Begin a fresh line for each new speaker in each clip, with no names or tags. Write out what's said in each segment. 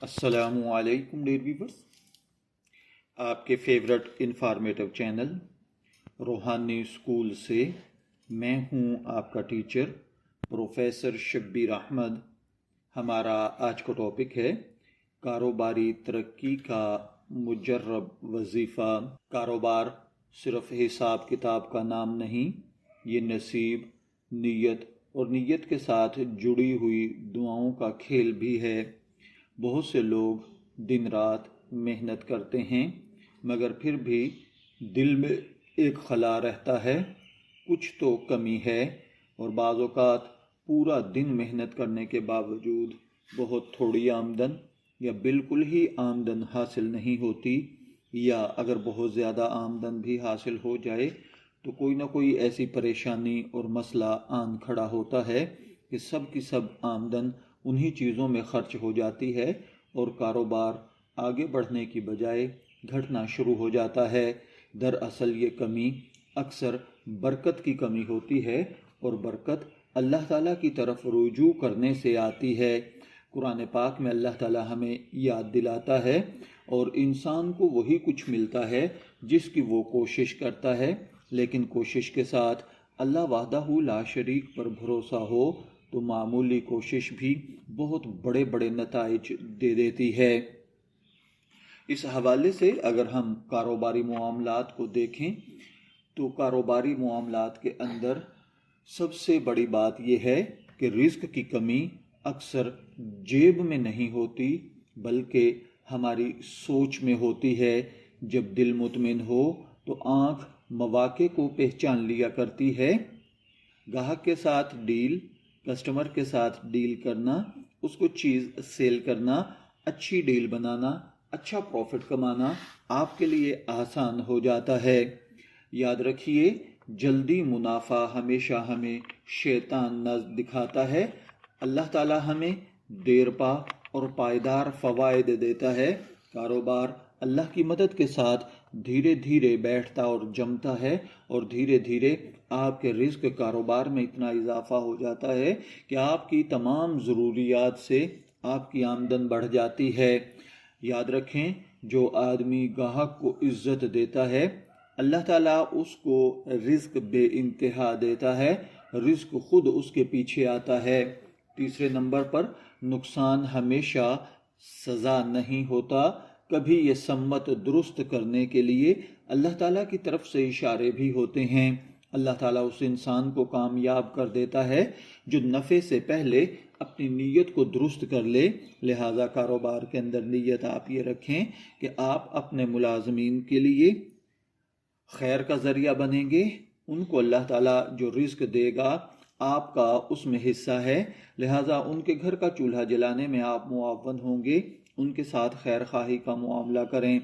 अस्सलामु अलैकुम dear viewers. आपके फेवरेट इंफॉर्मेटिव चैनल रूहानी स्कूल से मैं हूं आपका टीचर प्रोफेसर शब्बीर अहमद। हमारा आज का टॉपिक है कारोबारी तरक्की का मुजर्रब वजीफ़ा। कारोबार सिर्फ हिसाब किताब का नाम नहीं, ये नसीब, नीयत और नीयत के साथ जुड़ी हुई दुआओं का खेल भी है। बहुत से लोग दिन रात मेहनत करते हैं मगर फिर भी दिल में एक खला रहता है, कुछ तो कमी है, और बाज़ औक़ात पूरा दिन मेहनत करने के बावजूद बहुत थोड़ी आमदन या बिल्कुल ही आमदन हासिल नहीं होती, या अगर बहुत ज़्यादा आमदन भी हासिल हो जाए तो कोई ना कोई ऐसी परेशानी और मसला आन खड़ा होता है कि सब की सब आमदन उन्हीं चीज़ों में खर्च हो जाती है और कारोबार आगे बढ़ने की बजाय घटना शुरू हो जाता है। दरअसल ये कमी अक्सर बरकत की कमी होती है और बरकत अल्लाह ताला की तरफ रुजू करने से आती है। कुरान पाक में अल्लाह ताला हमें याद दिलाता है और इंसान को वही कुछ मिलता है जिसकी वो कोशिश करता है, लेकिन कोशिश के साथ अल्लाह वाहदाहू ला शरीक पर भरोसा हो तो मामूली कोशिश भी बहुत बड़े बड़े नताइज दे देती है। इस हवाले से अगर हम कारोबारी मामलात को देखें तो कारोबारी मामलात के अंदर सबसे बड़ी बात यह है कि रिस्क की कमी अक्सर जेब में नहीं होती बल्कि हमारी सोच में होती है। जब दिल मुतमिन हो तो आँख मौके को पहचान लिया करती है। ग्राहक के साथ डील, कस्टमर के साथ डील करना, उसको चीज़ सेल करना, अच्छी डील बनाना, अच्छा प्रॉफिट कमाना आपके लिए आसान हो जाता है। याद रखिए, जल्दी मुनाफा हमेशा हमें शैतान नज़्र दिखाता है। अल्लाह ताला हमें देरपा और पायदार फ़वाइद देता है। कारोबार अल्लाह की मदद के साथ धीरे धीरे बैठता और जमता है और धीरे धीरे आपके रिस्क कारोबार में इतना इजाफा हो जाता है कि आपकी तमाम ज़रूरियात से आपकी आमदन बढ़ जाती है। याद रखें, जो आदमी ग्राहक को इज्जत देता है अल्लाह ताला उसको रिस्क बे इंतहा देता है, रिस्क खुद उसके पीछे आता है। तीसरे नंबर पर नुकसान हमेशा सज़ा नहीं होता, कभी ये सम्मत दुरुस्त करने के लिए अल्लाह ताला की तरफ से इशारे भी होते हैं। अल्लाह ताला उस इंसान को कामयाब कर देता है जो नफ़े से पहले अपनी नीयत को दुरुस्त कर ले। लिहाजा कारोबार के अंदर नीयत आप ये रखें कि आप अपने मुलाजमीन के लिए खैर का ज़रिया बनेंगे। उनको अल्लाह ताला जो रिस्क देगा आपका उसमें हिस्सा है, लिहाजा उनके घर का चूल्हा जलाने में आप मुआवन होंगे। उनके साथ खैर खाही का मामला करें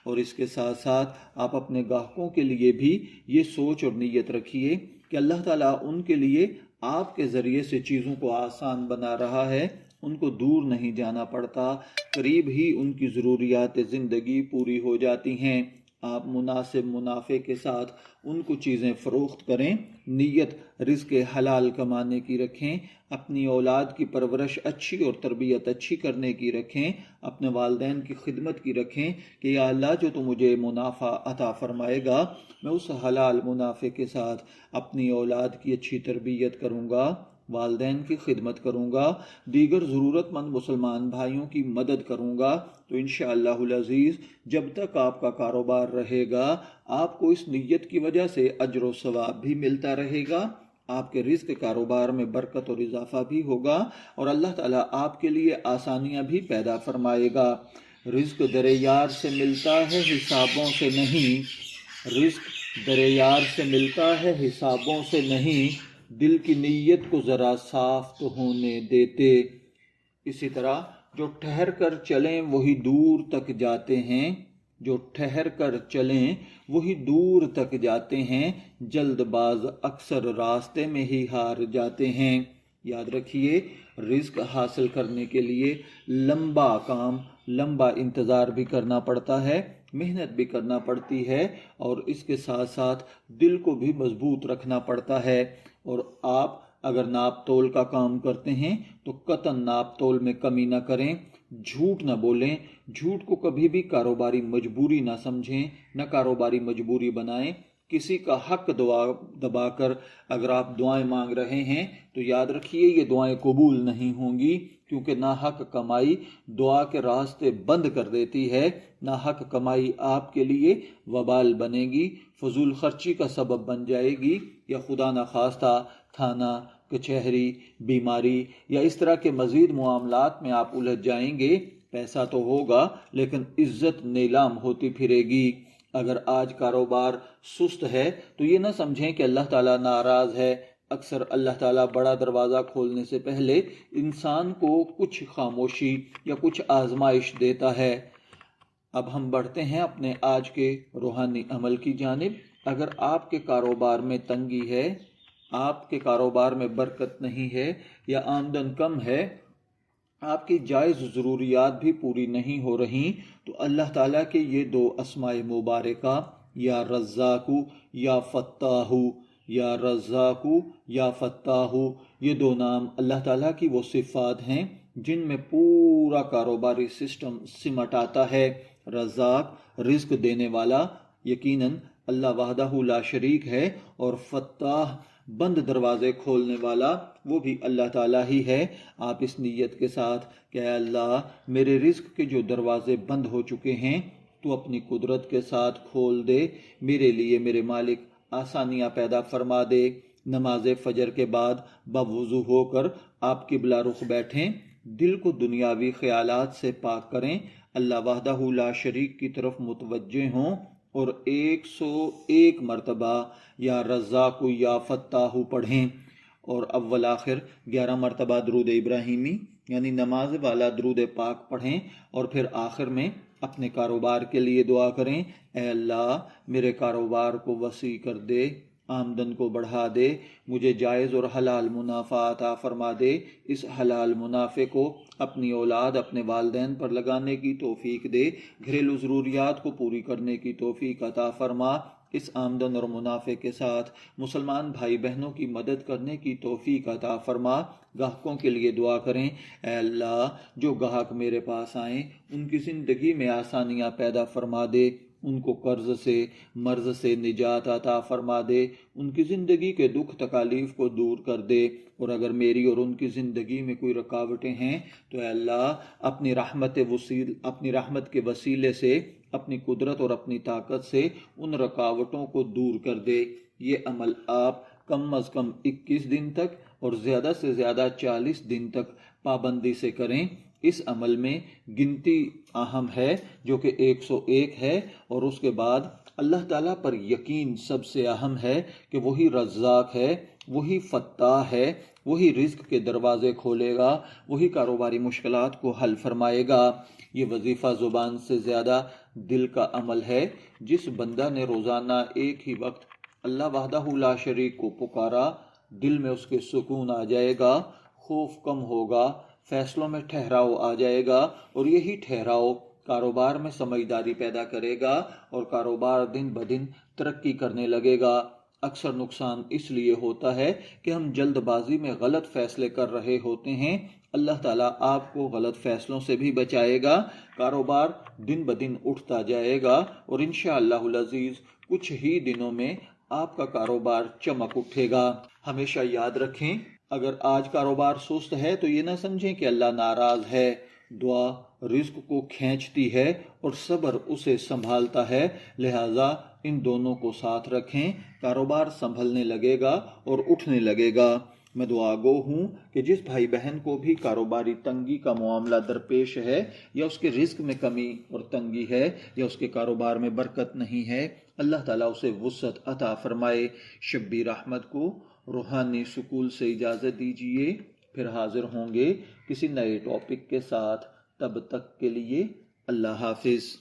और इसके साथ साथ आप अपने ग्राहकों के लिए भी ये सोच और नीयत रखिए कि अल्लाह ताला उनके लिए आपके ज़रिए से चीज़ों को आसान बना रहा है। उनको दूर नहीं जाना पड़ता, करीब ही उनकी ज़रूरियात ज़िंदगी पूरी हो जाती हैं। आप मुनासिब मुनाफे के साथ उनको चीज़ें फ़रोख्त करें। नीयत रिज़्क़ हलाल कमाने की रखें, अपनी औलाद की परवरिश अच्छी और तरबियत अच्छी करने की रखें, अपने वालिदैन की खिदमत की रखें कि या अल्लाह जो तो मुझे मुनाफा अता फ़रमाएगा मैं उस हलाल मुनाफे के साथ अपनी औलाद की अच्छी तरबियत करूँगा, वालिदैन की खिदमत करूँगा, दीगर ज़रूरतमंद मुसलमान भाइयों की मदद करूँगा। तो इंशाअल्लाहुल अज़ीज़ जब तक आपका कारोबार रहेगा आपको इस नीयत की वजह से अज्र व सवाब भी मिलता रहेगा, आपके रिज़्क़ कारोबार में बरकत और इजाफा भी होगा और अल्लाह ताला आपके लिए आसानियाँ भी पैदा फरमाएगा। रिज़्क़ दरे यार से मिलता है हिसाबों से नहीं, रिज़्क़ दरे यार से मिलता है हिसाबों से नहीं, दिल की नीयत को ज़रा साफ तो होने देते। इसी तरह जो ठहर कर चलें वही दूर तक जाते हैं, जो ठहर कर चलें वही दूर तक जाते हैं, जल्दबाज अक्सर रास्ते में ही हार जाते हैं। याद रखिए, रिज़्क़ हासिल करने के लिए लंबा काम, लंबा इंतज़ार भी करना पड़ता है, मेहनत भी करना पड़ती है और इसके साथ साथ दिल को भी मजबूत रखना पड़ता है। और आप अगर नाप तोल का काम करते हैं तो कतन नाप तोल में कमी ना करें। झूठ न बोलें, झूठ को कभी भी कारोबारी मजबूरी ना समझें, न कारोबारी मजबूरी बनाएं। किसी का हक दबाकर अगर आप दुआएं मांग रहे हैं तो याद रखिए ये दुआएं कबूल नहीं होंगी, क्योंकि नाहक कमाई दुआ के रास्ते बंद कर देती है। नाहक कमाई आपके लिए वबाल बनेगी, फजूल खर्ची का सबब बन जाएगी, या खुदा न खास्ता थाना, कचहरी, बीमारी या इस तरह के मजीद मामलात में आप उलझ जाएंगे। पैसा तो होगा लेकिन इज्जत नीलाम होती फिरेगी। अगर आज कारोबार सुस्त है तो ये ना समझें कि अल्लाह ताला नाराज है। अक्सर अल्लाह ताला बड़ा दरवाज़ा खोलने से पहले इंसान को कुछ खामोशी या कुछ आजमाइश देता है। अब हम बढ़ते हैं अपने आज के रूहानी अमल की जानिब। अगर आपके कारोबार में तंगी है, आपके कारोबार में बरकत नहीं है या आमदन कम है, आपकी जायज़ ज़रूरियात भी पूरी नहीं हो रही, तो अल्लाह ताला के ये दो अस्माए मुबारका, या रज़्ज़ाक़ु या फ़त्ताहु, या रज़्ज़ाक़ु या फ़त्ताहु, ये दो नाम अल्लाह ताला की वो सिफ़ात हैं जिनमें पूरा कारोबारी सिस्टम सिमट आता है। रज़्ज़ाक़ रिज़्क़ देने वाला, यकीनन अल्लाह वहदहु ला शरीक है, और फ़त्ताह बंद दरवाजे खोलने वाला, वो भी अल्लाह ताला ही है। आप इस नीयत के साथ कि अल्लाह मेरे रिज़्क़ के जो दरवाजे बंद हो चुके हैं तो अपनी कुदरत के साथ खोल दे, मेरे लिए मेरे मालिक आसानियाँ पैदा फरमा दे। नमाज फजर के बाद बवुज़ू होकर आप किबला रुख बैठें, दिल को दुनियावी ख्यालात से पाक करें, अल्लाह वहदहु ला शरीक की तरफ मुतवज्जे हों और 101 मरतबा या रज़्ज़ाक़ु या फ़त्ताहु पढ़ें, और अव्वल आखिर 11 मरतबा दरूद इब्राहिमी यानी नमाज वाला दरूद पाक पढ़ें, और फिर आखिर में अपने कारोबार के लिए दुआ करें, ऐ अल्लाह मेरे कारोबार को वसी कर दे, आमदन को बढ़ा दे, मुझे जायज़ और हलाल मुनाफा अता फरमा दे, इस हलाल मुनाफे को अपनी औलाद, अपने वालिदैन पर लगाने की तौफीक दे, घरेलू ज़रूरियात को पूरी करने की तौफीक अता फरमा, इस आमदन और मुनाफे के साथ मुसलमान भाई बहनों की मदद करने की तौफीक अता फरमा। गाहकों के लिए दुआ करें, ऐ अल्लाह जो गाहक मेरे पास आएँ उनकी ज़िंदगी में आसानियाँ पैदा फरमा दे, उनको कर्ज से, मर्ज से निजात अता फरमा दे, उनकी ज़िंदगी के दुख तकालीफ को दूर कर दे, और अगर मेरी और उनकी ज़िंदगी में कोई रुकावटें हैं तो अल्लाह अपनी रहमत के वसीले से, अपनी कुदरत और अपनी ताकत से उन रुकावटों को दूर कर दे। ये अमल आप कम अज़ कम 21 दिन तक और ज़्यादा से ज़्यादा 40 दिन तक पाबंदी से करें। इस अमल में गिनती अहम है जो कि 101 है, और उसके बाद अल्लाह ताला पर यकीन सबसे अहम है कि वही रज़्ज़ाक़ है, वही फ़त्ताह है, वही रिज़्क़ के दरवाज़े खोलेगा, वही कारोबारी मुश्किलात को हल फरमाएगा। ये वजीफ़ा ज़ुबान से ज़्यादा दिल का अमल है। जिस बंदा ने रोज़ाना एक ही वक्त अल्लाह वहदहु ला शरीक को पुकारा, दिल में उसके सुकून आ जाएगा, खौफ कम होगा, फैसलों में ठहराव आ जाएगा, और यही ठहराव कारोबार में समझदारी पैदा करेगा और कारोबार दिन ब दिन तरक्की करने लगेगा। अक्सर नुकसान इसलिए होता है कि हम जल्दबाजी में गलत फैसले कर रहे होते हैं। अल्लाह ताला आपको गलत फैसलों से भी बचाएगा, कारोबार दिन ब दिन उठता जाएगा, और इंशाअल्लाहुल अज़ीज़ कुछ ही दिनों में आपका कारोबार चमक उठेगा। हमेशा याद रखें, अगर आज कारोबार सुस्त है तो ये ना समझें कि अल्लाह नाराज़ है। दुआ रिज़्क़ को खींचती है और सब्र उसे संभालता है, लिहाजा इन दोनों को साथ रखें, कारोबार संभलने लगेगा और उठने लगेगा। मैं दुआगो हूँ कि जिस भाई बहन को भी कारोबारी तंगी का मामला दरपेश है, या उसके रिज़्क़ में कमी और तंगी है, या उसके कारोबार में बरकत नहीं है, अल्लाह ताला उसे वुसअत अता फरमाए। शब्बीर अहमद को रूहानी स्कूल से इजाज़त दीजिए, फिर हाजिर होंगे किसी नए टॉपिक के साथ। तब तक के लिए अल्लाह हाफिज़।